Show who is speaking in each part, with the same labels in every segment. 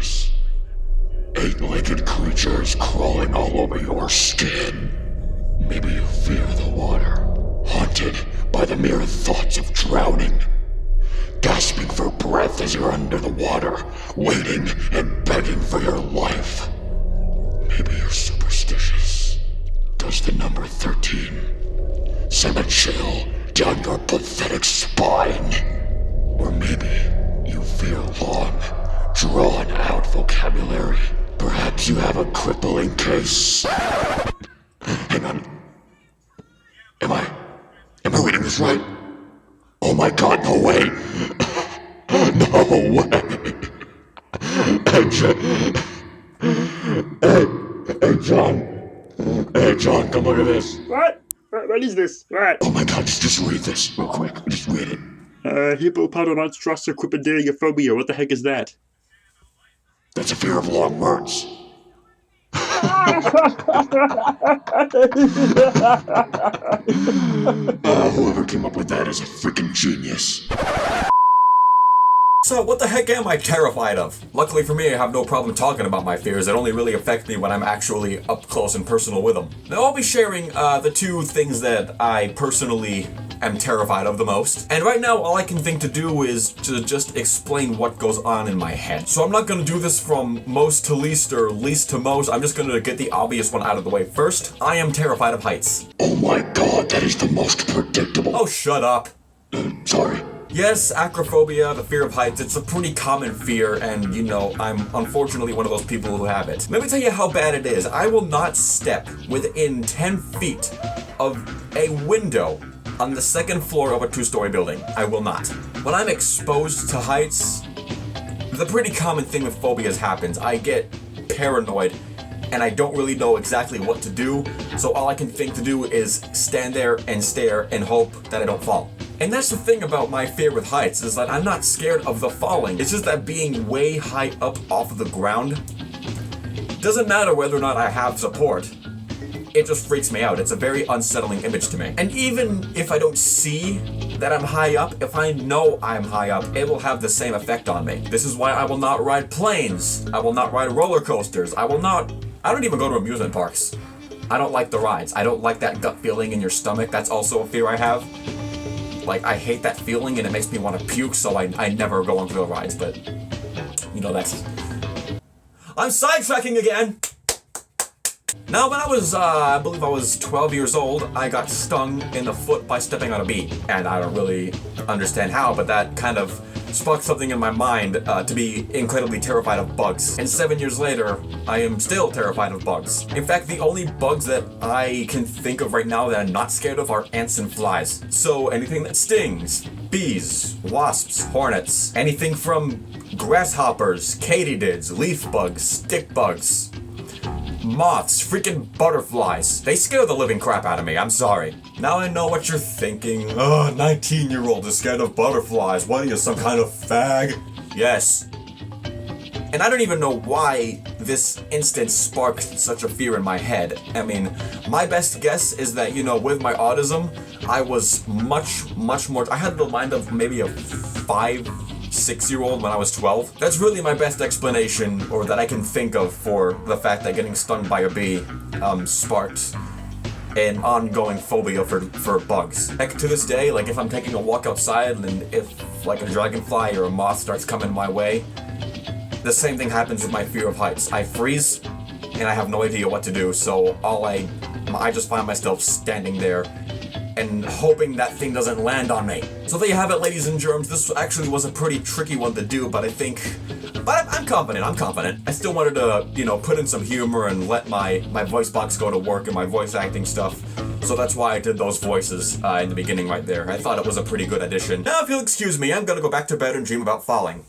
Speaker 1: fears. Eight-legged creatures crawling all over your skin. Maybe you fear the water, haunted by the mere thoughts of drowning. Gasping for breath as you're under the water, waiting and begging for your life. Maybe you're superstitious. Does the number 13 send a chill down your pathetic spine? Or maybe you fear long, drawn-out vocabulary. Perhaps you have a crippling case. Hang on. Am I reading this right? Oh my god, no way! No way! Hey, John, come look at this.
Speaker 2: What? What is this? What?
Speaker 1: Oh my god, just read this real quick. Just read it.
Speaker 2: Hippopotamonstrosaurophobia. What the heck is that?
Speaker 1: That's a fear of long words. Whoever came up with that is a freaking genius.
Speaker 3: So, what the heck am I terrified of? Luckily for me, I have no problem talking about my fears. It only really affects me when I'm actually up close and personal with them. Now, I'll be sharing the two things that I personally am terrified of the most. And right now, all I can think to do is to just explain what goes on in my head. So I'm not gonna do this from most to least or least to most. I'm just gonna get the obvious one out of the way first. I am terrified of heights.
Speaker 1: Oh my god, that is the most predictable.
Speaker 3: Oh, shut up.
Speaker 1: Sorry.
Speaker 3: Yes, acrophobia, the fear of heights, it's a pretty common fear, and you know, I'm unfortunately one of those people who have it. Let me tell you how bad it is. I will not step within 10 feet of a window on the second floor of a 2-story building. I will not. When I'm exposed to heights, the pretty common thing with phobias happens. I get paranoid, and I don't really know exactly what to do, so all I can think to do is stand there and stare and hope that I don't fall. And that's the thing about my fear with heights, is that I'm not scared of the falling. It's just that being way high up off of the ground doesn't matter whether or not I have support. It just freaks me out. It's a very unsettling image to me. And even if I don't see that I'm high up, if I know I'm high up, it will have the same effect on me. This is why I will not ride planes. I will not ride roller coasters. I don't even go to amusement parks. I don't like the rides. I don't like that gut feeling in your stomach. That's also a fear I have. Like, I hate that feeling and it makes me want to puke, so I never go on thrill rides, but, you know, that's... I'm sidetracking again! Now, when I was, I believe I was 12 years old, I got stung in the foot by stepping on a bee. And I don't really understand how, but that kind of sparked something in my mind to be incredibly terrified of bugs. And 7 years later, I am still terrified of bugs. In fact, the only bugs that I can think of right now that I'm not scared of are ants and flies. So anything that stings, bees, wasps, hornets, anything from grasshoppers, katydids, leaf bugs, stick bugs, moths, freaking butterflies. They scare the living crap out of me, I'm sorry. Now I know what you're thinking. 19-year-old is scared of butterflies. What are you, some kind of fag? Yes. And I don't even know why this instance sparked such a fear in my head. I mean, my best guess is that, you know, with my autism, I was much more... I had the mind of maybe a 5-6-year-old when I was 12. That's really my best explanation, or that I can think of, for the fact that getting stung by a bee sparked an ongoing phobia for bugs. Heck, to this day, like, if I'm taking a walk outside and if, like, a dragonfly or a moth starts coming my way, the same thing happens with my fear of heights. I freeze, and I have no idea what to do, so I just find myself standing there and hoping that thing doesn't land on me. So there you have it, ladies and germs. This actually was a pretty tricky one to do, but I'm confident. I still wanted to, you know, put in some humor and let my voice box go to work and my voice acting stuff. So that's why I did those voices in the beginning right there. I thought it was a pretty good addition. Now, if you'll excuse me, I'm gonna go back to bed and dream about falling.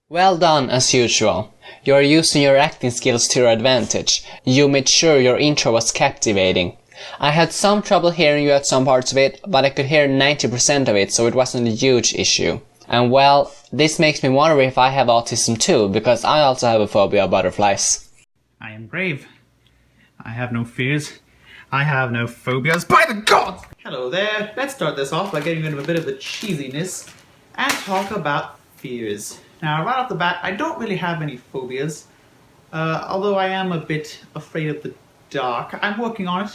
Speaker 4: Well done, as usual. You're using your acting skills to your advantage. You made sure your intro was captivating. I had some trouble hearing you at some parts of it, but I could hear 90% of it, so it wasn't a huge issue. And well, this makes me wonder if I have autism too, because I also have a phobia of butterflies.
Speaker 5: I am brave. I have no fears. I have no phobias, by the gods! Hello there. Let's start this off by getting rid of a bit of the cheesiness and talk about fears. Now, right off the bat, I don't really have any phobias, although I am a bit afraid of the dark. I'm working on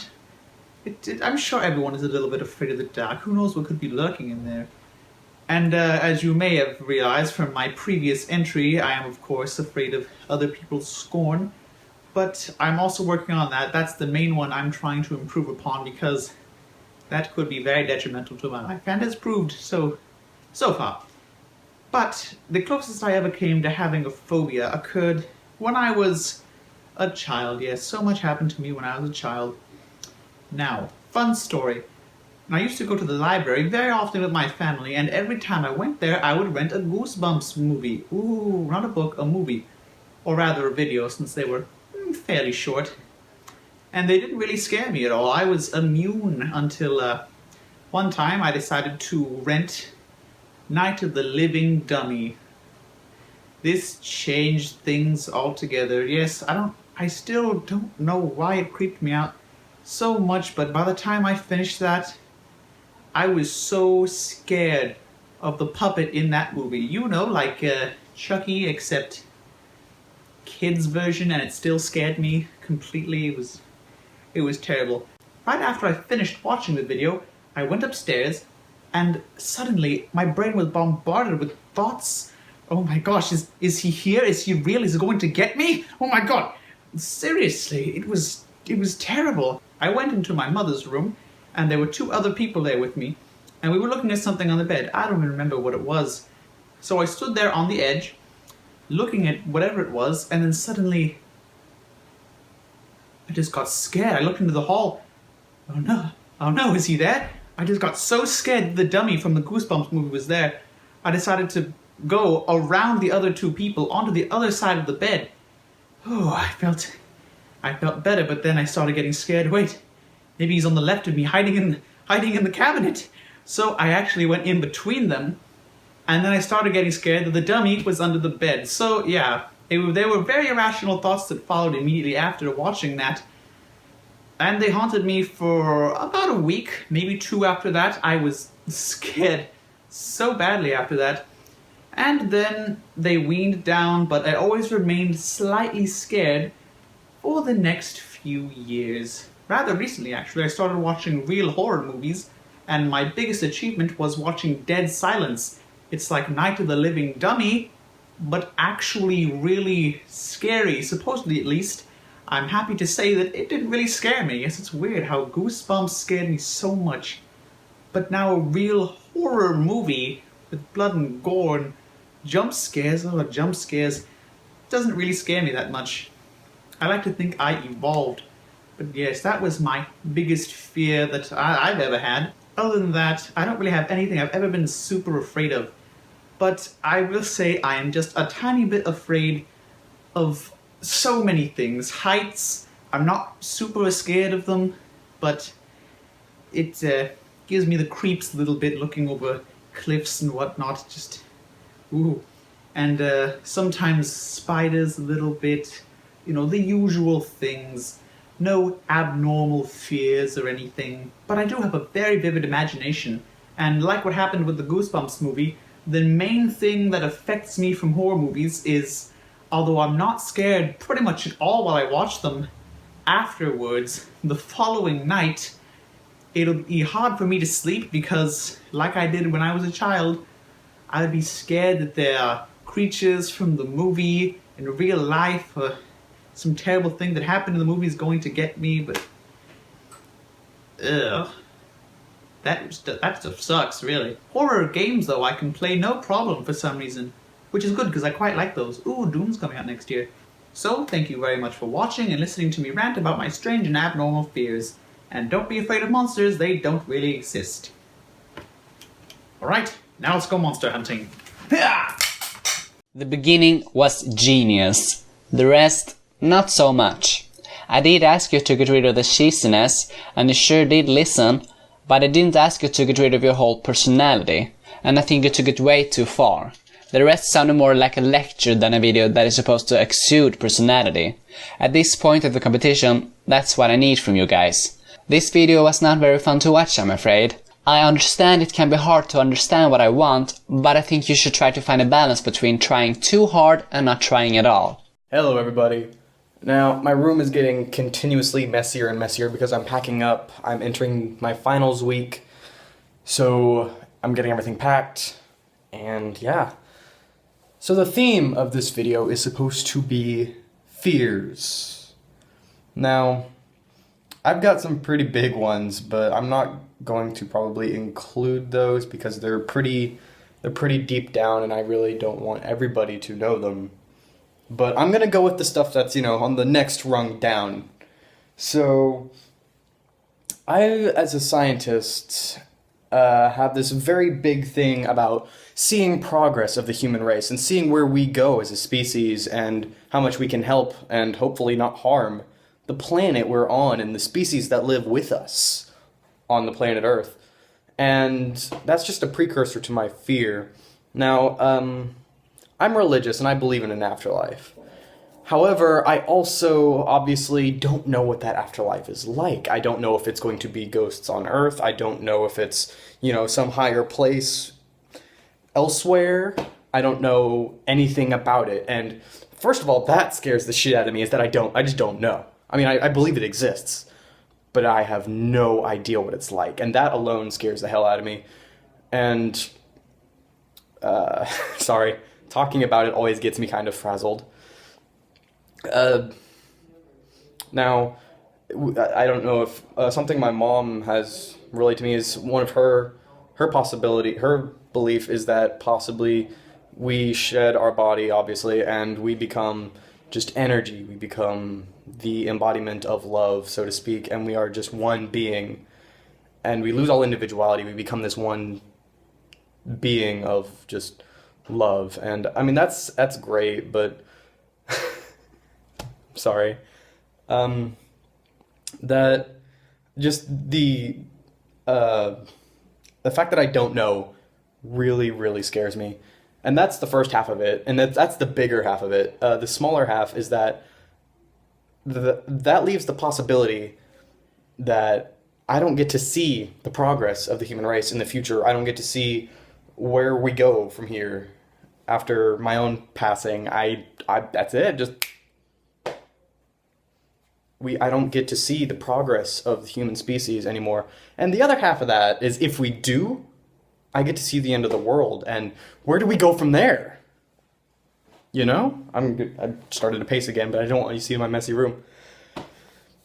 Speaker 5: it. I'm sure everyone is a little bit afraid of the dark. Who knows what could be lurking in there? And as you may have realized from my previous entry, I am of course afraid of other people's scorn. But I'm also working on that. That's the main one I'm trying to improve upon, because that could be very detrimental to my life, and has proved so far. But the closest I ever came to having a phobia occurred when I was a child. Yes, so much happened to me when I was a child. Now, fun story. I used to go to the library very often with my family, and every time I went there, I would rent a Goosebumps movie. Ooh, not a book, a movie. Or rather a video, since they were fairly short. And they didn't really scare me at all. I was immune until one time I decided to rent Night of the Living Dummy. This changed things altogether. Yes, I still don't know why it creeped me out so much, but by the time I finished that, I was so scared of the puppet in that movie. You know, like Chucky, except kids version, and it still scared me completely. It was terrible. Right after I finished watching the video, I went upstairs, and suddenly my brain was bombarded with thoughts. Oh my gosh, is he here? Is he real? Is he going to get me? Oh my god. Seriously, it was terrible. I went into my mother's room, and there were two other people there with me, and we were looking at something on the bed. I don't even remember what it was. So I stood there on the edge, looking at whatever it was, and then suddenly I just got scared. I looked into the hall. Oh no, is he there? I just got so scared that the dummy from the Goosebumps movie was there. I decided to go around the other two people onto the other side of the bed. Oh, I felt better, but then I started getting scared. Wait, maybe he's on the left of me, hiding in the cabinet. So I actually went in between them, and then I started getting scared that the dummy was under the bed. So yeah, there were very irrational thoughts that followed immediately after watching that. And they haunted me for about a week, maybe two after that. I was scared so badly after that. And then they weaned down, but I always remained slightly scared for the next few years. Rather recently, actually, I started watching real horror movies, and my biggest achievement was watching Dead Silence. It's like Night of the Living Dummy, but actually really scary, supposedly at least. I'm happy to say that it didn't really scare me. Yes, it's weird how Goosebumps scared me so much. But now a real horror movie with blood and gore and jump scares doesn't really scare me that much. I like to think I evolved. But yes, that was my biggest fear that I've ever had. Other than that, I don't really have anything I've ever been super afraid of. But I will say I am just a tiny bit afraid of so many things. Heights, I'm not super scared of them, but it gives me the creeps a little bit looking over cliffs and whatnot. Just, ooh. And sometimes spiders a little bit, you know, the usual things. No abnormal fears or anything, but I do have a very vivid imagination, and like what happened with the Goosebumps movie, the main thing that affects me from horror movies is, although I'm not scared pretty much at all while I watch them, afterwards, the following night, it'll be hard for me to sleep because, like I did when I was a child, I'd be scared that there are creatures from the movie in real life, some terrible thing that happened in the movie is going to get me, but ugh. That stuff sucks, really. Horror games, though, I can play no problem for some reason, which is good because I quite like those. Ooh, Doom's coming out next year. So, thank you very much for watching and listening to me rant about my strange and abnormal fears. And don't be afraid of monsters, they don't really exist. Alright, now let's go monster hunting.
Speaker 4: The beginning was genius. The rest, not so much. I did ask you to get rid of the cheesiness, and you sure did listen, but I didn't ask you to get rid of your whole personality, and I think you took it way too far. The rest sounded more like a lecture than a video that is supposed to exude personality. At this point of the competition, that's what I need from you guys. This video was not very fun to watch, I'm afraid. I understand it can be hard to understand what I want, but I think you should try to find a balance between trying too hard and not trying at all.
Speaker 6: Hello everybody. Now, my room is getting continuously messier and messier because I'm packing up. I'm entering my finals week, so I'm getting everything packed, and yeah. So the theme of this video is supposed to be fears. Now, I've got some pretty big ones, but I'm not going to probably include those because they're pretty deep down and I really don't want everybody to know them. But I'm gonna go with the stuff that's, on the next rung down. So, I, as a scientist, have this very big thing about seeing progress of the human race and seeing where we go as a species and how much we can help and hopefully not harm the planet we're on and the species that live with us on the planet Earth. And that's just a precursor to my fear. Now, I'm religious and I believe in an afterlife. However, I also obviously don't know what that afterlife is like. I don't know if it's going to be ghosts on Earth. I don't know if it's, some higher place elsewhere. I don't know anything about it. And first of all, that scares the shit out of me, is that I just don't know. I mean, I believe it exists, but I have no idea what it's like. And that alone scares the hell out of me. And, sorry, talking about it always gets me kind of frazzled. Now, I don't know if something my mom has relayed to me is one of her belief is that possibly we shed our body, obviously, and we become just energy. We become the embodiment of love, so to speak, and we are just one being. And we lose all individuality. We become this one being of just love. And I mean, that's great, but sorry. That just the fact that I don't know really, really scares me. And that's the first half of it, and that's the bigger half of it. The smaller half is that that leaves the possibility that I don't get to see the progress of the human race in the future. I don't get to see where we go from here after my own passing. That's it. I don't get to see the progress of the human species anymore. And the other half of that is, if we do, I get to see the end of the world. And where do we go from there? I started to pace again, but I don't want you to see my messy room.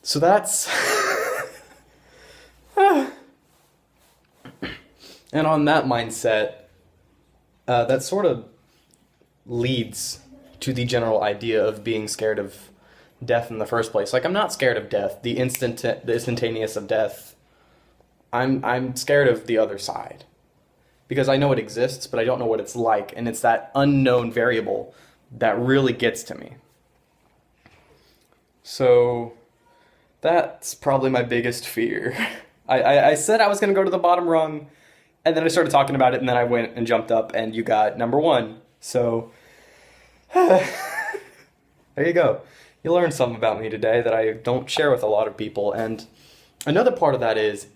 Speaker 6: So that's... And on that mindset, that sort of leads to the general idea of being scared of death in the first place. Like, I'm not scared of death, the instantaneous of death. I'm scared of the other side. Because I know it exists, but I don't know what it's like, and it's that unknown variable that really gets to me. So, that's probably my biggest fear. I said I was going to go to the bottom rung, and then I started talking about it, and then I went and jumped up, and you got number one. So, there you go. You learned something about me today that I don't share with a lot of people. And another part of that is,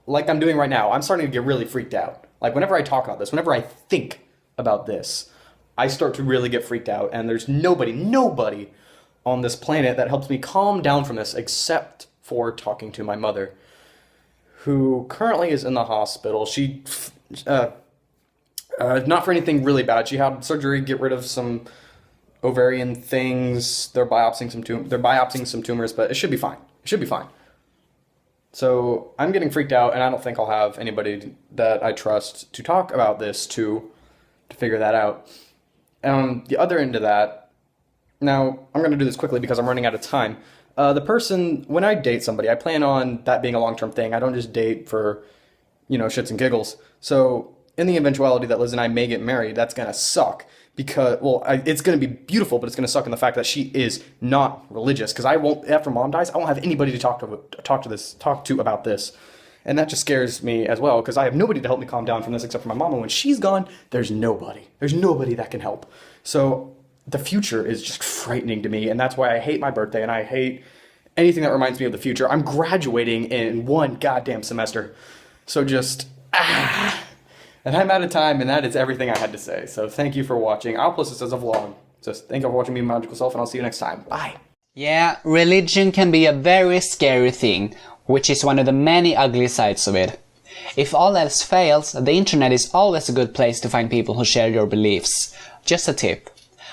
Speaker 6: like I'm doing right now, I'm starting to get really freaked out. Like, whenever I talk about this, whenever I think about this, I start to really get freaked out. And there's nobody on this planet that helps me calm down from this except for talking to my mother, who currently is in the hospital. She, not for anything really bad. She had surgery, get rid of some ovarian things. They're biopsying some tumors, but it should be fine. So I'm getting freaked out, and I don't think I'll have anybody that I trust to talk about this to figure that out. And on the other end of that, now I'm going to do this quickly because I'm running out of time. When I date somebody, I plan on that being a long-term thing. I don't just date for, shits and giggles. So in the eventuality that Liz and I may get married, that's going to suck. Because, it's going to be beautiful, but it's going to suck in the fact that she is not religious. Because after Mom dies, I won't have anybody to talk to about this. And that just scares me as well, because I have nobody to help me calm down from this except for my mom. And when she's gone, there's nobody. There's nobody that can help. So the future is just frightening to me, and that's why I hate my birthday, and I hate anything that reminds me of the future. I'm graduating in one goddamn semester. So just, and I'm out of time, and that is everything I had to say. So thank you for watching. I'll post this as a vlog. So thank you for watching me, my magical self, and I'll see you next time. Bye.
Speaker 4: Yeah, religion can be a very scary thing, which is one of the many ugly sides of it. If all else fails, the internet is always a good place to find people who share your beliefs. Just a tip.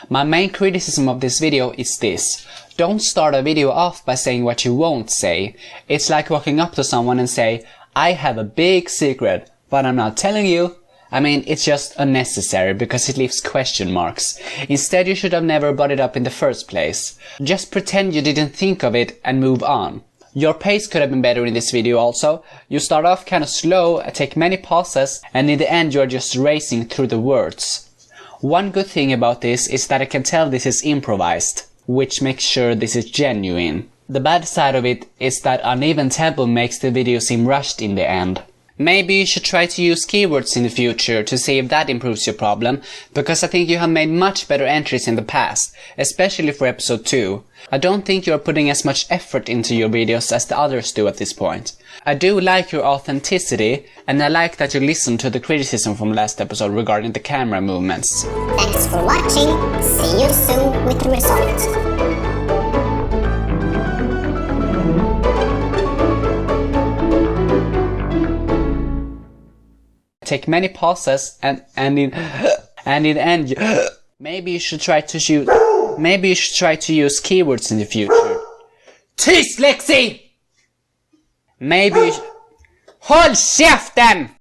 Speaker 4: My main criticism of this video is this. Don't start a video off by saying what you won't say. It's like walking up to someone and say, I have a big secret, but I'm not telling you. I mean, it's just unnecessary because it leaves question marks. Instead, you should have never brought it up in the first place. Just pretend you didn't think of it and move on. Your pace could have been better in this video also. You start off kind of slow, take many pauses, and in the end you are just racing through the words. One good thing about this is that I can tell this is improvised, which makes sure this is genuine. The bad side of it is that uneven tempo makes the video seem rushed in the end. Maybe you should try to use keywords in the future to see if that improves your problem, because I think you have made much better entries in the past, especially for episode 2. I don't think you are putting as much effort into your videos as the others do at this point. I do like your authenticity, and I like that you listened to the criticism from last episode regarding the camera movements.
Speaker 7: Thanks for watching. See you soon with the results.
Speaker 4: Take many pauses and in end maybe you should try to use keywords in the future. Tyst Lexi! Maybe you Håll käften!